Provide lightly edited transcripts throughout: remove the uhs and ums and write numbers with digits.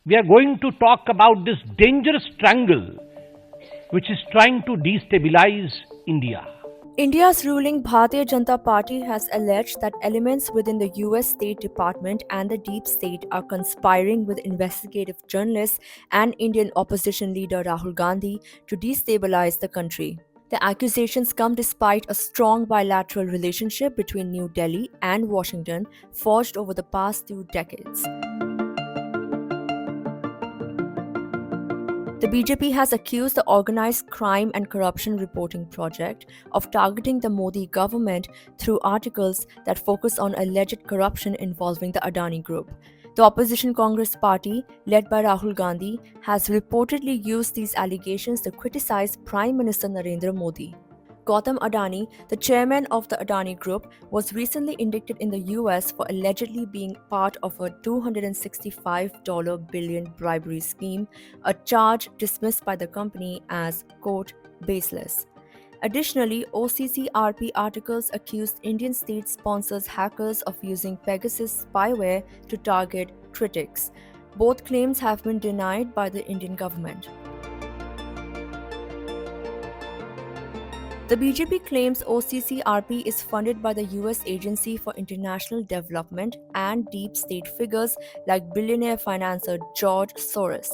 we are going to talk about this dangerous triangle which is trying to destabilize India. India's ruling Bharatiya Janata Party has alleged that elements within the US State Department and the deep state are conspiring with investigative journalists and Indian opposition leader Rahul Gandhi to destabilize the country. The accusations come despite a strong bilateral relationship between New Delhi and Washington forged over the past 2 decades. The BJP has accused the Organised Crime and Corruption Reporting Project of targeting the Modi government through articles that focus on alleged corruption involving the Adani Group. The opposition Congress party, led by Rahul Gandhi, has reportedly used these allegations to criticize Prime Minister Narendra Modi. Gautam Adani, the chairman of the Adani Group, was recently indicted in the US for allegedly being part of a $265 billion bribery scheme, a charge dismissed by the company as, quote, baseless. Additionally, OCCRP articles accused Indian state sponsors hackers of using Pegasus spyware to target critics. Both claims have been denied by the Indian government. The BJP claims OCCRP is funded by the US Agency for International Development and deep state figures like billionaire financier George Soros.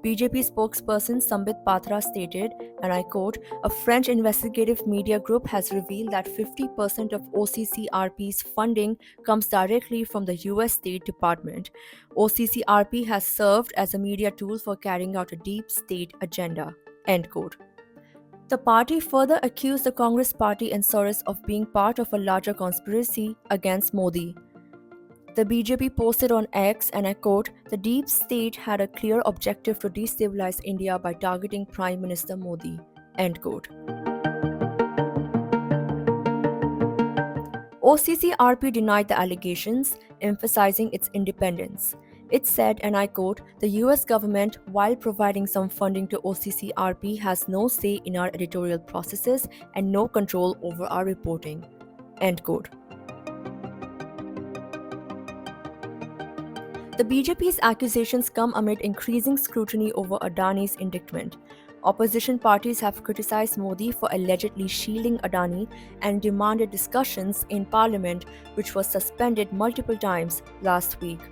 BJP spokesperson Sambit Patra stated, and I quote, "A French investigative media group has revealed that 50% of OCCRP's funding comes directly from the US State Department. OCCRP has served as a media tool for carrying out a deep state agenda." End quote. The party further accused the Congress party and Soros of being part of a larger conspiracy against Modi. The BJP posted on X, and I quote, "The deep state had a clear objective to destabilize India by targeting Prime Minister Modi." End quote. OCCRP denied the allegations, emphasizing its independence. It said, and I quote, "The US government, while providing some funding to OCCRP, has no say in our editorial processes and no control over our reporting." End quote. The BJP's accusations come amid increasing scrutiny over Adani's indictment. Opposition parties have criticized Modi for allegedly shielding Adani and demanded discussions in parliament, which was suspended multiple times last week.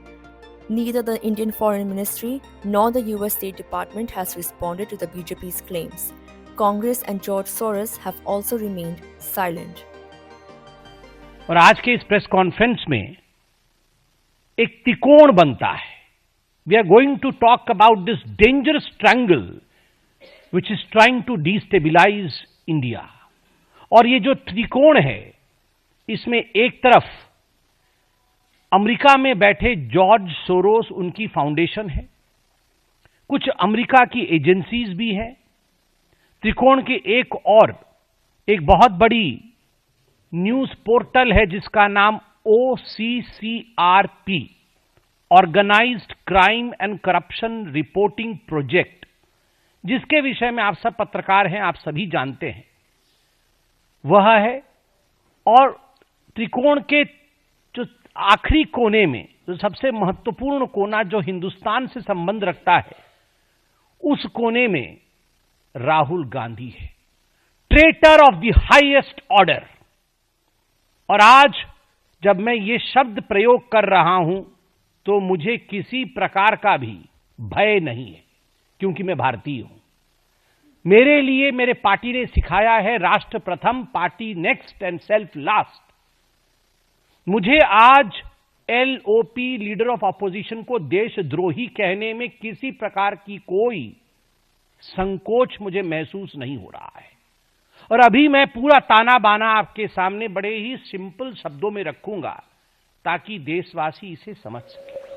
Neither the Indian Foreign Ministry nor the US State Department has responded to the BJP's claims. Congress and George Soros have also remained silent. और आज के इस press conference में एक त्रिकोण बनता है. We are going to talk about this dangerous triangle which is trying to destabilize India. और ये जो त्रिकोण है, इसमें एक तरफ अमेरिका में बैठे जॉर्ज सोरोस, उनकी फाउंडेशन है, कुछ अमेरिका की एजेंसीज भी हैं. त्रिकोण के एक और एक बहुत बड़ी न्यूज पोर्टल है जिसका नाम OCCRP, organised crime and corruption reporting project, जिसके विषय में आप सब पत्रकार हैं, आप सभी जानते हैं, वह है. और त्रिकोण के जो आखिरी कोने में, जो सबसे महत्वपूर्ण कोना जो हिंदुस्तान से संबंध रखता है, उस कोने में राहुल गांधी है, traitor of the highest order. और आज जब मैं ये शब्द प्रयोग कर रहा हूं तो मुझे किसी प्रकार का भी भय नहीं है, क्योंकि मैं भारतीय हूं. मेरे लिए मेरे पार्टी ने सिखाया है राष्ट्र प्रथम, party next and self last. मुझे आज LOP, लीडर ऑफ ऑपोजिशन, को देशद्रोही कहने में किसी प्रकार की कोई संकोच मुझे महसूस नहीं हो रहा है. और अभी मैं पूरा ताना बाना आपके सामने बड़े ही सिंपल शब्दों में रखूंगा ताकि देशवासी इसे समझ सके.